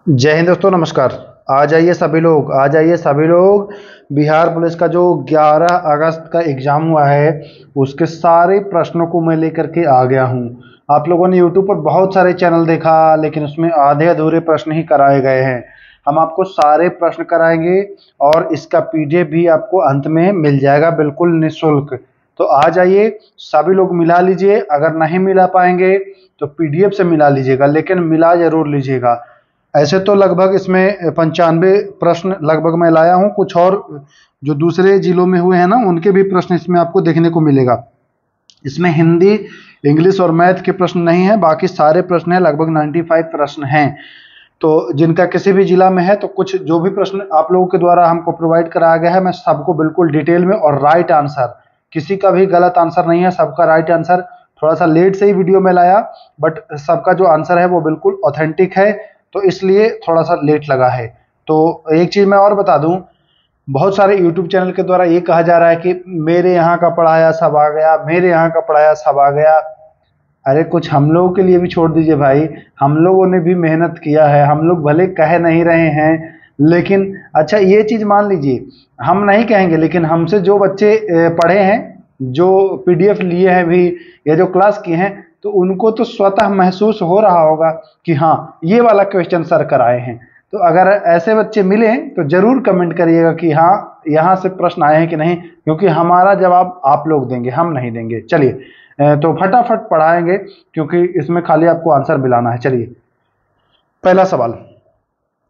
जय हिंद दोस्तों, नमस्कार। आ जाइए सभी लोग। बिहार पुलिस का जो 11 अगस्त का एग्ज़ाम हुआ है उसके सारे प्रश्नों को मैं लेकर के आ गया हूँ। आप लोगों ने यूट्यूब पर बहुत सारे चैनल देखा, लेकिन उसमें आधे अधूरे प्रश्न ही कराए गए हैं। हम आपको सारे प्रश्न कराएंगे और इसका पीडीएफ भी आपको अंत में मिल जाएगा, बिल्कुल निःशुल्क। तो आ जाइए, सभी लोग मिला लीजिए। अगर नहीं मिला पाएंगे तो पीडीएफ से मिला लीजिएगा, लेकिन मिला जरूर लीजिएगा। ऐसे तो लगभग इसमें 95 प्रश्न लगभग मैं लाया हूँ। कुछ और जो दूसरे जिलों में हुए हैं ना, उनके भी प्रश्न इसमें आपको देखने को मिलेगा। इसमें हिंदी, इंग्लिश और मैथ के प्रश्न नहीं है, बाकी सारे प्रश्न हैं। लगभग 95 प्रश्न हैं। तो जिनका किसी भी जिला में है, तो कुछ जो भी प्रश्न आप लोगों के द्वारा हमको प्रोवाइड कराया गया है, मैं सबको बिल्कुल डिटेल में और राइट आंसर, किसी का भी गलत आंसर नहीं है, सबका राइट आंसर। थोड़ा सा लेट से ही वीडियो में लाया, बट सबका जो आंसर है वो बिल्कुल ऑथेंटिक है, तो इसलिए थोड़ा सा लेट लगा है। तो एक चीज़ मैं और बता दूं, बहुत सारे यूट्यूब चैनल के द्वारा ये कहा जा रहा है कि मेरे यहाँ का पढ़ाया सब आ गया, मेरे यहाँ का पढ़ाया सब आ गया। अरे कुछ हम लोगों के लिए भी छोड़ दीजिए भाई। हम लोगों ने भी मेहनत किया है। हम लोग भले कह नहीं रहे हैं, लेकिन अच्छा ये चीज़ मान लीजिए, हम नहीं कहेंगे, लेकिन हमसे जो बच्चे पढ़े हैं, जो पीडीएफ लिए हैं भी या जो क्लास किए हैं, तो उनको तो स्वतः महसूस हो रहा होगा कि हाँ, ये वाला क्वेश्चन सर कराए हैं। तो अगर ऐसे बच्चे मिले तो जरूर कमेंट करिएगा कि हाँ, यहाँ से प्रश्न आए हैं कि नहीं, क्योंकि हमारा जवाब आप लोग देंगे, हम नहीं देंगे। चलिए, तो फटाफट पढ़ाएंगे, क्योंकि इसमें खाली आपको आंसर मिलाना है। चलिए, पहला सवाल,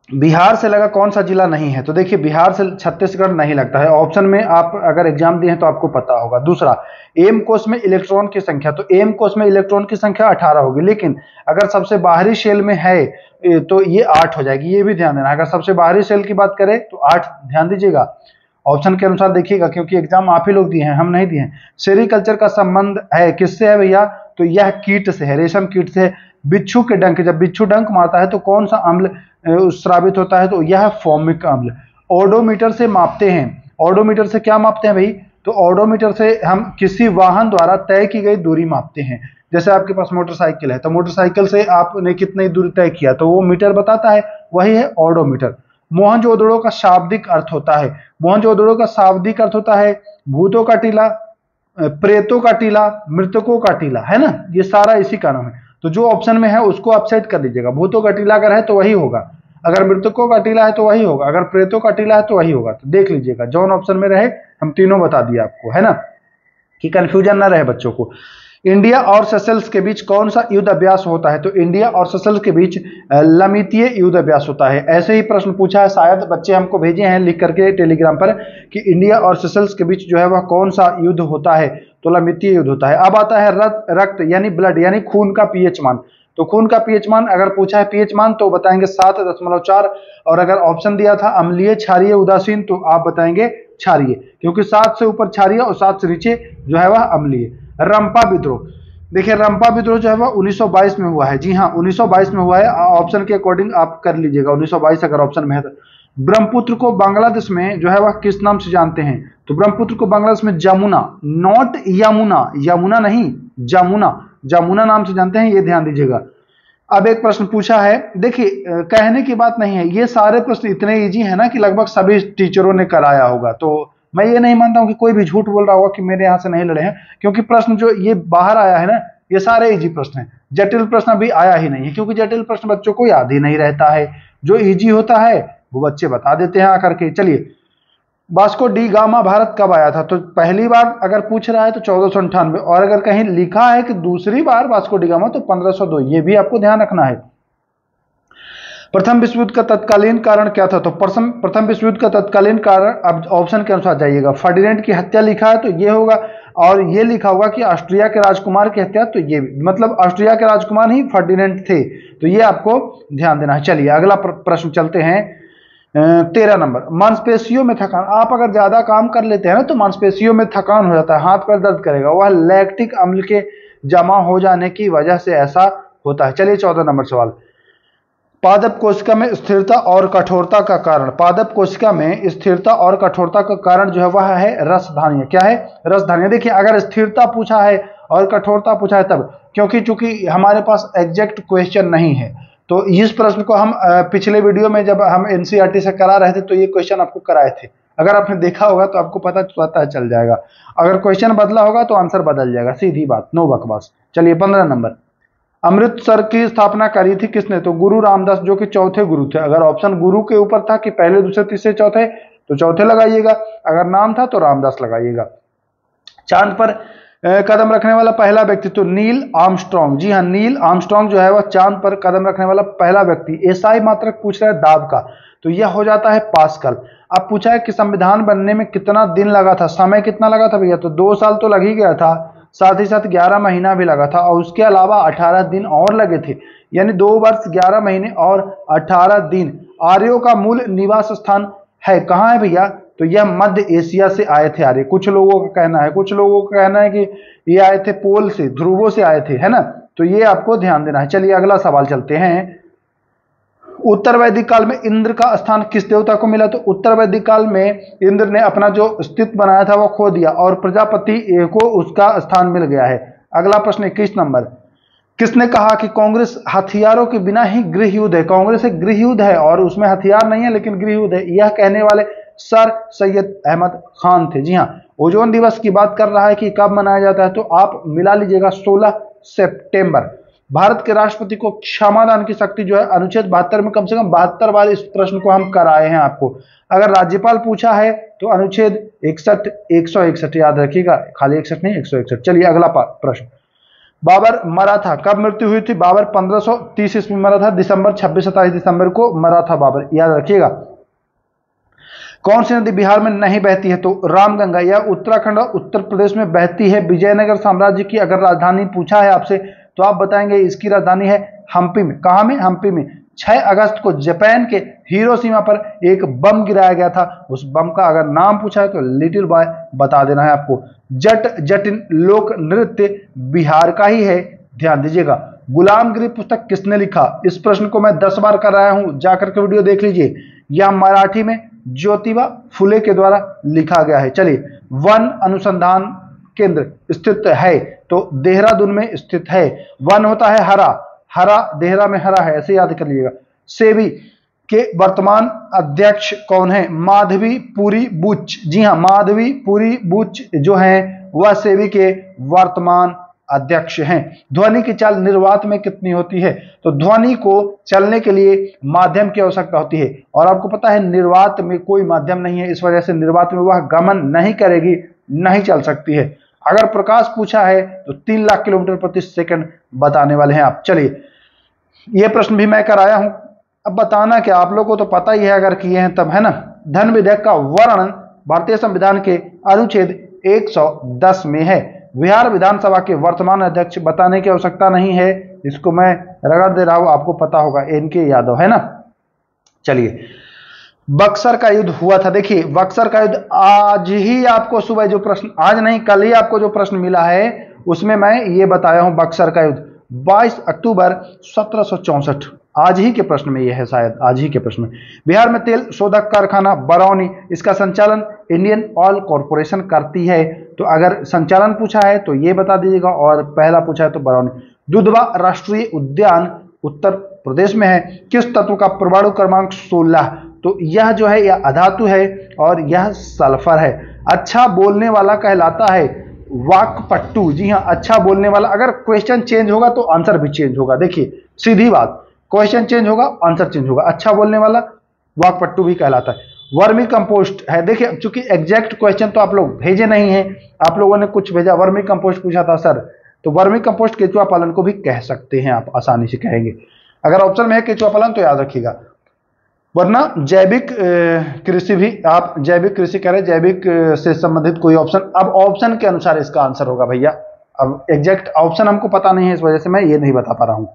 बिहार से लगा कौन सा जिला नहीं है? तो देखिए, बिहार से छत्तीसगढ़ नहीं लगता है। ऑप्शन में आप अगर एग्जाम दिए हैं तो आपको पता होगा। दूसरा, एम कोष में इलेक्ट्रॉन की संख्या, तो एम कोष में इलेक्ट्रॉन की संख्या 18 होगी, लेकिन अगर सबसे बाहरी शेल में है तो ये 8 हो जाएगी। ये भी ध्यान देना, अगर सबसे बाहरी शेल की बात करें तो 8 ध्यान दीजिएगा। ऑप्शन के अनुसार देखिएगा, क्योंकि एग्जाम आप ही लोग दिए हैं, हम नहीं दिए हैं। सेरिकल्चर का संबंध है किससे है भैया? तो यह कीट से है, रेशम कीट से। बिच्छू के डंक, जब बिच्छू डंक मारता है तो कौन सा अम्ल स्रावित होता है? तो यह फॉर्मिक अम्ल। ओडोमीटर से मापते हैं। ओडोमीटर से क्या मापते हैं भाई? तो ओडोमीटर से हम किसी वाहन द्वारा तय की गई दूरी मापते हैं। जैसे आपके पास मोटरसाइकिल है, तो मोटरसाइकिल से आपने कितनी दूरी तय किया, तो वो मीटर बताता है, वही है ओडोमीटर। मोहनजोदड़ो का शाब्दिक अर्थ होता है, मोहनजोदड़ो का शाब्दिक अर्थ होता है भूतों का टीला, प्रेतों का टीला, मृतकों का टीला, है ना। ये सारा इसी का नाम है। तो जो ऑप्शन में है उसको आप सेट कर लीजिएगा। भूतों का टीला अगर है तो वही होगा, अगर मृतकों का टीला है तो वही होगा, अगर प्रेतों का टीला है तो वही होगा। तो देख लीजिएगा, जौन ऑप्शन में रहे हम तीनों बता दिए आपको, है ना, कि कंफ्यूजन ना रहे बच्चों को। इंडिया और सेशल्स के बीच कौन सा युद्ध अभ्यास होता है? तो इंडिया और सेशल्स के बीच लमितीय युद्ध अभ्यास होता है। ऐसे ही प्रश्न पूछा है, शायद बच्चे हमको भेजे हैं लिख करके टेलीग्राम पर कि इंडिया और सेशल्स के बीच जो है वह कौन सा युद्ध होता है? तो लमितीय युद्ध होता है। अब आता है रक्त यानी ब्लड यानी खून का पीएच मान। तो खून का पीएच मान अगर पूछा है पीएच मान तो बताएंगे 7.4, और अगर ऑप्शन दिया था अम्लीय, क्षारीय, उदासीन, तो आप बताएंगे क्षारीय, क्योंकि 7 से ऊपर क्षारीय और 7 से नीचे जो है वह अम्लीय। रंपा विद्रोह, देखिए रंपा विद्रोह जो है वह 1922 में हुआ है। जी हाँ, 1922 में हुआ है। ऑप्शन के अकॉर्डिंग आप कर लीजिएगा, 1922 अगर ऑप्शन में है तो। ब्रह्मपुत्र को बांग्लादेश में जो है वह किस नाम से जानते हैं? तो ब्रह्मपुत्र को बांग्लादेश में जमुना, नॉट यमुना, यमुना नहीं, जमुना, जमुना नाम से जानते हैं, ये ध्यान दीजिएगा। अब एक प्रश्न पूछा है, देखिए कहने की बात नहीं है, ये सारे प्रश्न इतने इजी है ना कि लगभग सभी टीचरों ने कराया होगा। तो मैं ये नहीं मानता हूं कि कोई भी झूठ बोल रहा होगा कि मेरे यहाँ से नहीं लड़े हैं, क्योंकि प्रश्न जो ये बाहर आया है ना, ये सारे इजी प्रश्न हैं। जटिल प्रश्न अभी आया ही नहीं है, क्योंकि जटिल प्रश्न बच्चों को याद ही नहीं रहता है। जो इजी होता है वो बच्चे बता देते हैं आकर के। चलिए, वास्को डी गामा भारत कब आया था? तो पहली बार अगर पूछ रहा है तो 1498, और अगर कहीं लिखा है कि दूसरी बार वास्को डी गामा तो 1502। ये भी आपको ध्यान रखना है। प्रथम विश्व युद्ध का तत्कालीन कारण क्या था? तो प्रथम विश्व युद्ध का तत्कालीन कारण, अब ऑप्शन के अनुसार जाइएगा। फर्डिनेंड की हत्या लिखा है तो ये होगा, और ये लिखा होगा कि ऑस्ट्रिया के राजकुमार की हत्या, तो ये मतलब ऑस्ट्रिया के राजकुमार ही फर्डिनेंड थे, तो ये आपको ध्यान देना है। चलिए अगला प्रश्न चलते हैं। 13 नंबर, मांसपेशियों में थकान। आप अगर ज्यादा काम कर लेते हैं ना तो मांसपेशियों में थकान हो जाता है, हाथ पैर दर्द करेगा, वह लैक्टिक अम्ल के जमा हो जाने की वजह से ऐसा होता है। चलिए 14 नंबर सवाल, पादप कोशिका में स्थिरता और कठोरता का कारण। पादप कोशिका में स्थिरता और कठोरता का कारण जो है वह है रसधान्य। क्या है? रसधान्य। देखिए अगर स्थिरता पूछा है और कठोरता पूछा है तब, क्योंकि चूंकि हमारे पास एग्जैक्ट क्वेश्चन नहीं है, तो इस प्रश्न को हम पिछले वीडियो में जब हम एनसीईआरटी से करा रहे थे तो ये क्वेश्चन आपको कराए थे। अगर आपने देखा होगा तो आपको पता चल जाएगा। अगर क्वेश्चन बदला होगा तो आंसर बदल जाएगा, सीधी बात, नो बकवास। चलिए 15 नंबर, अमृतसर की स्थापना करी थी किसने? तो गुरु रामदास, जो कि चौथे गुरु थे। अगर ऑप्शन गुरु के ऊपर था कि पहले दूसरे तीसरे चौथे, तो चौथे लगाइएगा। अगर नाम था तो रामदास लगाइएगा। चांद पर कदम रखने वाला पहला व्यक्ति तो नील आर्मस्ट्रॉन्ग। जी हाँ, नील आर्मस्ट्रॉन्ग जो है वह चांद पर कदम रखने वाला पहला व्यक्ति। एसआई मात्रक पूछ रहा है दाब का, तो यह हो जाता है पास्कल। अब पूछा है कि संविधान बनने में कितना दिन लगा था, समय कितना लगा था भैया? तो 2 साल तो लग ही गया था, साथ ही साथ 11 महीना भी लगा था, और उसके अलावा 18 दिन और लगे थे, यानी 2 वर्ष 11 महीने और 18 दिन। आर्यों का मूल निवास स्थान है कहाँ है भैया? तो यह मध्य एशिया से आए थे आर्य। कुछ लोगों का कहना है, कि ये आए थे पोल से, ध्रुवों से आए थे, है ना। तो ये आपको ध्यान देना है। चलिए अगला सवाल चलते हैं। उत्तर वैदिक काल में इंद्र का स्थान किस देवता को मिला? तो उत्तर वैदिक काल में इंद्र ने अपना जो अस्तित्व बनाया था वो खो दिया और प्रजापति को उसका स्थान मिल गया है। अगला प्रश्न 21 नंबर, किसने कहा कि कांग्रेस हथियारों के बिना ही गृह युद्ध है? कांग्रेस एक गृह युद्ध है और उसमें हथियार नहीं है लेकिन गृह युद्ध है। यह कहने वाले सर सैयद अहमद खान थे। जी हाँ, ओजोन दिवस की बात कर रहा है कि कब मनाया जाता है, तो आप मिला लीजिएगा 16 सितंबर। भारत के राष्ट्रपति को क्षमादान की शक्ति जो है अनुच्छेद 72 में कम से कम 72 बार इस प्रश्न को हम कराए हैं आपको। अगर राज्यपाल पूछा है तो अनुच्छेद 61 161 याद रखिएगा, खाली 61 नहीं 161। चलिए अगला प्रश्न, बाबर मरा था, कब मृत्यु हुई थी? बाबर 1530 ईस्वी में मरा था, दिसंबर 26-27 दिसंबर को मरा था बाबर, याद रखिएगा। कौन सी नदी बिहार में नहीं बहती है? तो रामगंगा। यह उत्तराखंड और उत्तर प्रदेश में बहती है। विजयनगर साम्राज्य की अगर राजधानी पूछा है आपसे तो आप बताएंगे इसकी राजधानी है हम्पी में। कहाँ में? हम्पी में। 6 अगस्त को जापान के हिरोशिमा पर एक बम गिराया गया था, उस बम का अगर नाम पूछा है तो लिटिल बॉय बता देना है आपको। जट जटिन लोक नृत्य बिहार का ही है, ध्यान दीजिएगा। गुलामगिरी पुस्तक किसने लिखा? इस प्रश्न को मैं 10 बार कर रहा हूं, जाकर के वीडियो देख लीजिए। यह मराठी में ज्योतिबा फुले के द्वारा लिखा गया है। चलिए, वन अनुसंधान केंद्र स्थित है तो देहरादून में स्थित है। वन होता है हरा, हरा देहरा में हरा है, ऐसे याद कर लीजिएगा। सेबी के वर्तमान अध्यक्ष कौन है? माधवी पुरी बुच। जी हाँ, माधवी पुरी बुच जो हैं वह सेबी के वर्तमान अध्यक्ष हैं। ध्वनि की चाल निर्वात में कितनी होती है? तो ध्वनि को चलने के लिए माध्यम की आवश्यकता होती है, और आपको पता है निर्वात में कोई माध्यम नहीं है, इस वजह से निर्वात में वह गमन नहीं करेगी, नहीं चल सकती है। अगर प्रकाश पूछा है तो 3 लाख किलोमीटर प्रति सेकंड बताने वाले हैं आप। चलिए, यह प्रश्न भी मैं कराया हूं, अब बताना क्या, आप लोगों को तो पता ही है अगर किए हैं तब, है ना। धन विधेयक का वर्णन भारतीय संविधान के अनुच्छेद 110 में है। बिहार विधानसभा के वर्तमान अध्यक्ष बताने की आवश्यकता नहीं है, इसको मैं रगड़ दे रहा हूं, आपको पता होगा, एनके यादव, है ना। चलिए, बक्सर का युद्ध हुआ था। देखिए, बक्सर का युद्ध आज ही आपको सुबह जो प्रश्न, आज नहीं कल ही आपको जो प्रश्न मिला है उसमें मैं ये बताया हूं। बक्सर का युद्ध 22 अक्टूबर 1764, आज ही के प्रश्न में यह है, शायद आज ही के प्रश्न में। बिहार में तेल शोधक कारखाना बरौनी, इसका संचालन इंडियन ऑयल कॉर्पोरेशन करती है। तो अगर संचालन पूछा है तो ये बता दीजिएगा, और पहला पूछा है तो बरौनी। दुधवा राष्ट्रीय उद्यान उत्तर प्रदेश में है। किस तत्व का परमाणु क्रमांक 16? तो यह जो है यह अधातु है और यह सल्फर है। अच्छा बोलने वाला कहलाता है वाक्पटु। जी हाँ, अच्छा बोलने वाला। अगर क्वेश्चन चेंज होगा तो आंसर भी चेंज होगा, देखिए सीधी बात, क्वेश्चन चेंज होगा आंसर चेंज होगा। अच्छा बोलने वाला वाक्पटु भी कहलाता है। वर्मी कंपोस्ट है। देखिए, चूंकि एग्जैक्ट क्वेश्चन तो आप लोग भेजे नहीं है, आप लोगों ने कुछ भेजा, वर्मी कंपोस्ट पूछा था सर, तो वर्मी कंपोस्ट केचुआ पालन को भी कह सकते हैं, आप आसानी से कहेंगे। अगर ऑप्शन में है केचुआ पालन तो याद रखिएगा, वरना जैविक कृषि भी आप जैविक कृषि करें, जैविक से संबंधित कोई ऑप्शन। अब ऑप्शन के अनुसार इसका आंसर होगा भैया, अब एग्जैक्ट ऑप्शन हमको पता नहीं है, इस वजह से मैं ये नहीं बता पा रहा हूं।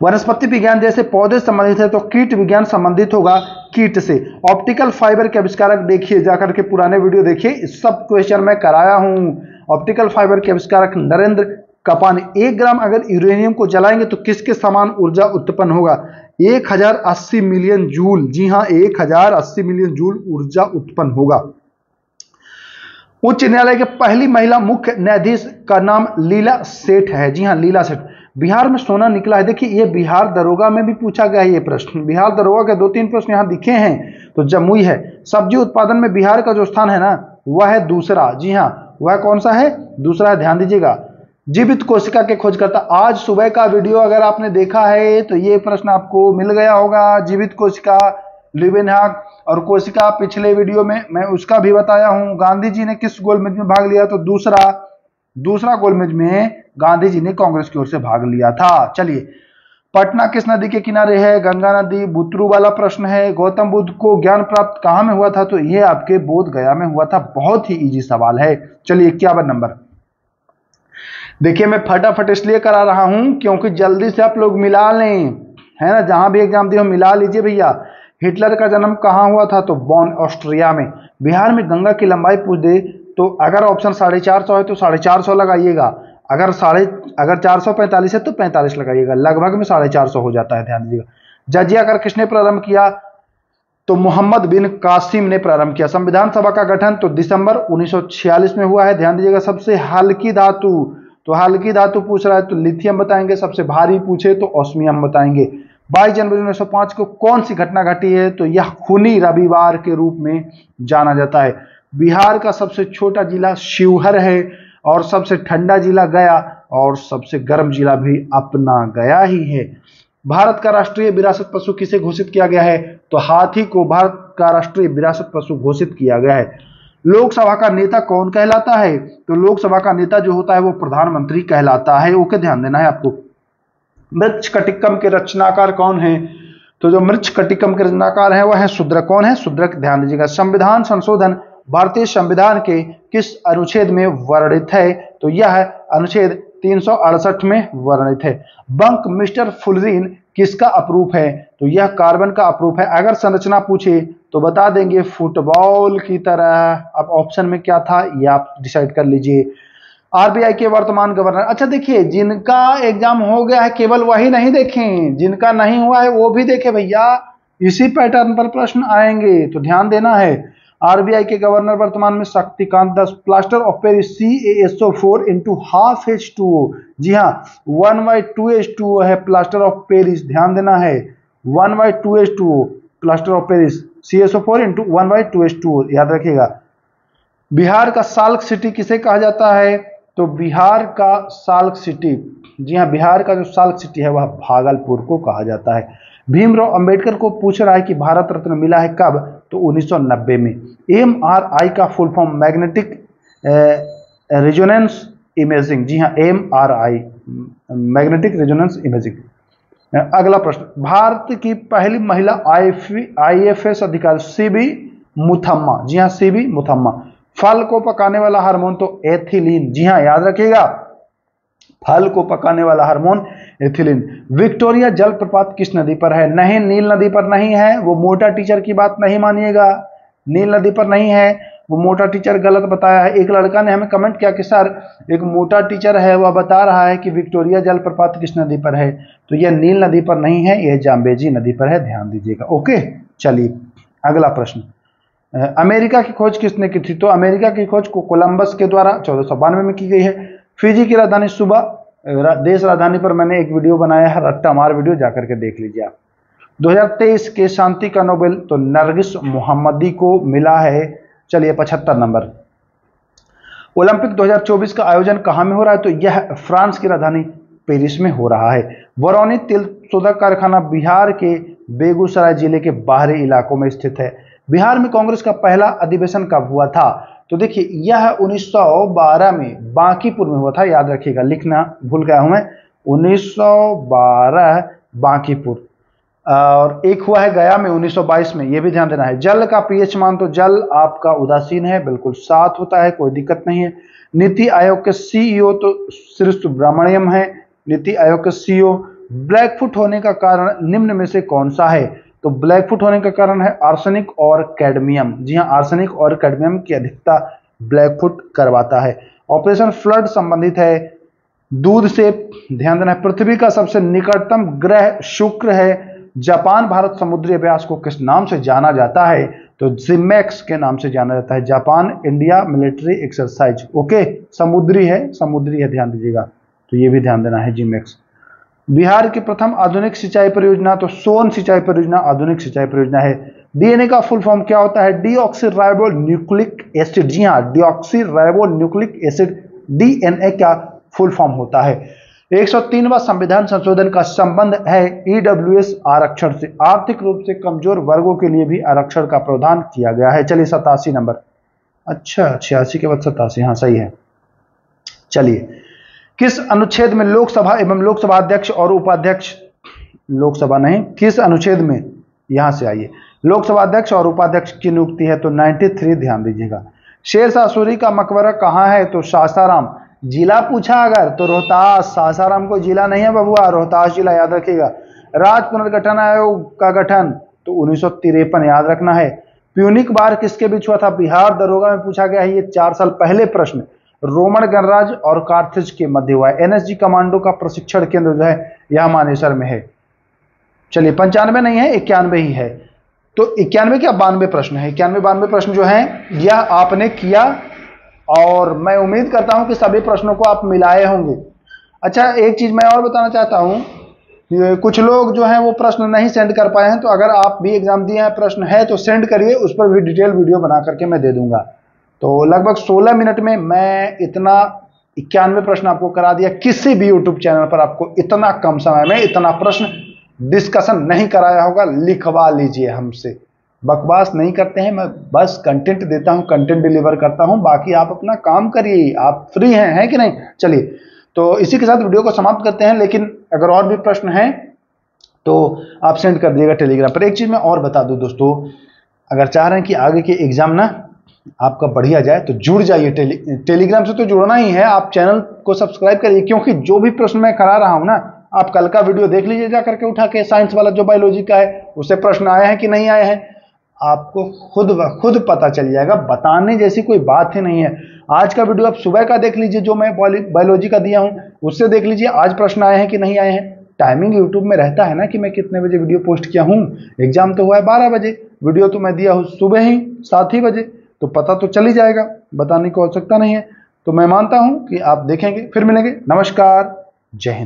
वनस्पति विज्ञान जैसे पौधे संबंधित है तो कीट विज्ञान संबंधित होगा कीट से। ऑप्टिकल फाइबर के आविष्कारक देखिए, जाकर के पुराने वीडियो देखिए, इस सब क्वेश्चन मैं कराया हूं। ऑप्टिकल फाइबर के आविष्कारक नरेंद्र कपानी। 1 ग्राम अगर यूरेनियम को जलाएंगे तो किसके समान ऊर्जा उत्पन्न होगा? 1080 मिलियन जूल। जी हां, 1080 मिलियन जूल ऊर्जा उत्पन्न होगा। उच्च न्यायालय के पहली महिला मुख्य न्यायाधीश का नाम लीला सेठ है। जी हां, लीला सेठ। बिहार में सोना निकला है। देखिए ये बिहार दरोगा में भी पूछा गया है ये प्रश्न, बिहार दरोगा के 2-3 प्रश्न यहाँ दिखे हैं। तो जमुई है। सब्जी उत्पादन में बिहार का जो स्थान है ना वह है दूसरा। जी हाँ, वह कौन सा है? दूसरा है, ध्यान दीजिएगा। जीवित कोशिका के खोजकर्ता, आज सुबह का वीडियो अगर आपने देखा है तो ये प्रश्न आपको मिल गया होगा। जीवित कोशिका, लिवेनहॉक और कोशिका, पिछले वीडियो में मैं उसका भी बताया हूं। गांधी जी ने किस गोलमेज में भाग लिया? तो दूसरा गोलमेज में गांधी जी ने कांग्रेस की ओर से भाग लिया था। चलिए, पटना किस नदी के किनारे है? गंगा नदी। बुतरू वाला प्रश्न है। गौतम बुद्ध को ज्ञान प्राप्त कहां में हुआ था? तो यह आपके बोध गया में हुआ था। बहुत ही इजी सवाल है। चलिए 51 नंबर। देखिए मैं फटाफट इसलिए करा रहा हूं क्योंकि जल्दी से आप लोग मिला लें, है ना, जहां भी एग्जाम दिए मिला लीजिए भैया। हिटलर का जन्म कहां हुआ था? तो बॉन, ऑस्ट्रिया में। बिहार में गंगा की लंबाई पूछ दे तो अगर ऑप्शन 450 है तो 450 लगाइएगा, अगर 445 है तो 45 लगाइएगा, लगभग में 450 हो जाता है, ध्यान दीजिएगा। जजिया कर किसने प्रारंभ किया? तो मोहम्मद बिन कासिम ने प्रारंभ किया। संविधान सभा का गठन तो दिसंबर 1946 में हुआ है, ध्यान दीजिएगा। सबसे हल्की धातु, तो हल्की धातु पूछ रहा है तो लिथियम बताएंगे। सबसे भारी पूछे तो ऑस्मियम बताएंगे। 22 जनवरी 1905 को कौन सी घटना घटी है? तो यह खूनी रविवार के रूप में जाना जाता है। बिहार का सबसे छोटा जिला शिवहर है और सबसे ठंडा जिला गया और सबसे गर्म जिला भी अपना गया ही है। भारत का राष्ट्रीय विरासत पशु किसे घोषित किया गया है? तो हाथी को भारत का राष्ट्रीय विरासत पशु घोषित किया गया है। लोकसभा का नेता कौन कहलाता है? तो लोकसभा का नेता जो होता है वो प्रधानमंत्री कहलाता है। ओके, ध्यान देना है आपको। मृच्छकटिकम के रचनाकार कौन है? तो जो मृच्छकटिकम के रचनाकार है वह है शूद्रक। कौन है? शूद्रक, ध्यान दीजिएगा। संविधान संशोधन भारतीय संविधान के किस अनुच्छेद में वर्णित है? तो यह अनुच्छेद 368 में वर्णित है। बंक मिस्टर फुलरीन किसका अप्रूप है? तो यह कार्बन का अप्रूप है। अगर संरचना पूछे तो बता देंगे फुटबॉल की तरह। अब ऑप्शन में क्या था ये आप डिसाइड कर लीजिए। आरबीआई के वर्तमान गवर्नर, अच्छा देखिए, जिनका एग्जाम हो गया है केवल वही नहीं देखें, जिनका नहीं हुआ है वो भी देखें भैया, इसी पैटर्न पर प्रश्न आएंगे तो ध्यान देना है। आरबीआई के गवर्नर वर्तमान में Shaktikanta Das. Plaster of Paris CaSO4 into half H2O। जी हाँ, 1/2H2O है प्लास्टर ऑफ पेरिस, ध्यान देना है। 1/2H2O plaster of Paris, CaSO4 into 1/2H2O, याद रखिएगा। बिहार का साल्क सिटी किसे कहा जाता है? तो बिहार का साल्क सिटी, जी हाँ, बिहार का जो साल्क सिटी है वह भागलपुर को कहा जाता है। भीमराव अंबेडकर को पूछ रहा है कि भारत रत्न मिला है कब? तो 1990 में। MRI का full form magnetic resonance imaging. जी हाँ, MRI मैग्नेटिक रेजोनेंस इमेजिंग। अगला प्रश्न, भारत की पहली महिला IFS अधिकारी सीबी मुथम्मा। जी हाँ, सीबी मुथम्मा। फल को पकाने वाला हार्मोन तो एथिलीन। जी हाँ, याद रखिएगा, फल को पकाने वाला हार्मोन एथिलीन। विक्टोरिया जलप्रपात किस नदी पर है? नहीं, नील नदी पर नहीं है। वो मोटा टीचर की बात नहीं मानिएगा, नील नदी पर नहीं है, वो मोटा टीचर गलत बताया है। एक लड़का ने हमें कमेंट किया कि सर एक मोटा टीचर है वह बता रहा है कि विक्टोरिया जलप्रपात किस नदी पर है, तो यह नील नदी पर नहीं है, यह जाम्बेजी नदी पर है, ध्यान दीजिएगा। ओके, चलिए अगला प्रश्न, अमेरिका की खोज किसने की थी? तो अमेरिका की खोज को कोलंबस के द्वारा 1492 में की गई है। फिजी की राजधानी सुबह, देश राजधानी पर मैंने एक वीडियो बनाया है, रट्टा मार वीडियो, जाकर के देख लीजिए आप। 2023 के शांति का नोबेल तो नरगिस मोहम्मदी को मिला है। चलिए 75 नंबर, ओलंपिक 2024 का आयोजन कहां में हो रहा है? तो यह फ्रांस की राजधानी पेरिस में हो रहा है। बरौनी तेल शोधक कारखाना बिहार के बेगूसराय जिले के बाहरी इलाकों में स्थित है। बिहार में कांग्रेस का पहला अधिवेशन कब हुआ था? तो देखिए यह 1912 में बांकीपुर में हुआ था, याद रखिएगा, लिखना भूल गया हूं मैं, 1912 बांकीपुर। और एक हुआ है गया में 1922 में, ये भी ध्यान देना है। जल का पीएच मान, तो जल आपका उदासीन है, बिल्कुल 7 होता है, कोई दिक्कत नहीं है। नीति आयोग के CEO तो श्री सुब्रमण्यम है, नीति आयोग के CEO। ब्लैकफुट होने का कारण निम्न में से कौन सा है? तो ब्लैकफुट होने का कारण है आर्सेनिक और कैडमियम। जी हाँ, आर्सेनिक और कैडमियम की अधिकता ब्लैकफुट करवाता है। ऑपरेशन फ्लड संबंधित है दूध से, ध्यान देना है। पृथ्वी का सबसे निकटतम ग्रह शुक्र है। जापान भारत समुद्री अभ्यास को किस नाम से जाना जाता है? तो जिमेक्स के नाम से जाना जाता है, Japan India military exercise. Okay, समुद्री है, ध्यान दीजिएगा, तो ये भी ध्यान देना है, जिमेक्स। बिहार की प्रथम आधुनिक सिंचाई परियोजना, तो सोन सिंचाई परियोजना आधुनिक सिंचाई परियोजना है। डीएनए का फुल फॉर्म क्या होता है? Deoxy nucleic acid. जी हाँ, डीऑक्सी न्यूक्लिक एसिड डीएनए का फुल फॉर्म होता है। 103वां संविधान संशोधन का संबंध है ईडब्ल्यूएस आरक्षण से। आर्थिक रूप से कमजोर वर्गों के लिए भी आरक्षण का प्रावधान किया गया है। चलिए 87 नंबर। अच्छा, 86 के बाद 87, हाँ सही है। चलिए, किस अनुच्छेद में लोकसभा एवं लोकसभा अध्यक्ष और उपाध्यक्ष, लोकसभा नहीं, किस अनुच्छेद में, यहां से आइए, लोकसभा अध्यक्ष और उपाध्यक्ष की नियुक्ति है? तो 93, ध्यान दीजिएगा। शेरशाह सूरी का मकबरा कहाँ है? तो सासाराम। जिला पूछा अगर तो रोहतास, सासाराम को जिला नहीं है बबुआ, रोहतास जिला, याद रखिएगा। राज्य पुनर्गठन आयोग का गठन तो 1953, याद रखना है। प्यूनिक बार किसके बीच हुआ था? बिहार दरोगा में पूछा गया है, ये 4 साल पहले प्रश्न। रोमन गणराज्य और कार्थेज के मध्य हुआ है। एनएसजी कमांडो का प्रशिक्षण केंद्र जो है यह मानेसर में है। चलिए 95 नहीं है, 91 ही है। तो 91 क्या 92 प्रश्न है, 91-92 प्रश्न जो है यह आपने किया और मैं उम्मीद करता हूं कि सभी प्रश्नों को आप मिलाए होंगे। अच्छा, एक चीज मैं और बताना चाहता हूं, कुछ लोग जो हैं वो प्रश्न नहीं सेंड कर पाए हैं, तो अगर आप भी एग्जाम दिए हैं, प्रश्न है तो सेंड करिए, उस पर भी डिटेल वीडियो बना करके मैं दे दूंगा। तो लगभग 16 मिनट में मैं इतना 91 प्रश्न आपको करा दिया। किसी भी यूट्यूब चैनल पर आपको इतना कम समय में इतना प्रश्न डिस्कशन नहीं कराया होगा। लिखवा लीजिए हमसे, बकवास नहीं करते हैं, मैं बस कंटेंट देता हूं, कंटेंट डिलीवर करता हूं, बाकी आप अपना काम करिए, आप फ्री हैं कि नहीं। चलिए, तो इसी के साथ वीडियो को समाप्त करते हैं, लेकिन अगर और भी प्रश्न हैं तो आप सेंड कर दिएगा टेलीग्राम पर। एक चीज मैं और बता दूं दोस्तों, अगर चाह रहे हैं कि आगे के एग्जाम ना आपका बढ़िया जाए तो जुड़ जाइए। टेलीग्राम से तो जुड़ना ही है, आप चैनल को सब्सक्राइब करिए, क्योंकि जो भी प्रश्न मैं करा रहा हूं ना, आप कल का वीडियो देख लीजिए जा करके उठा के, साइंस वाला जो बायोलॉजी का है उससे प्रश्न आए हैं कि नहीं आए हैं, आपको खुद व खुद पता चल जाएगा। बताने जैसी कोई बात ही नहीं है। आज का वीडियो आप सुबह का देख लीजिए जो मैं बायोलॉजी का दिया हूं, उससे देख लीजिए आज प्रश्न आए हैं कि नहीं आए हैं। टाइमिंग यूट्यूब में रहता है ना कि मैं कितने बजे वीडियो पोस्ट किया हूं। एग्जाम तो हुआ है 12 बजे, वीडियो तो मैं दिया हूं सुबह ही 7 ही बजे, तो पता तो चल ही जाएगा, बताने की आवश्यकता नहीं है। तो मैं मानता हूं कि आप देखेंगे। फिर मिलेंगे, नमस्कार, जय हिंद।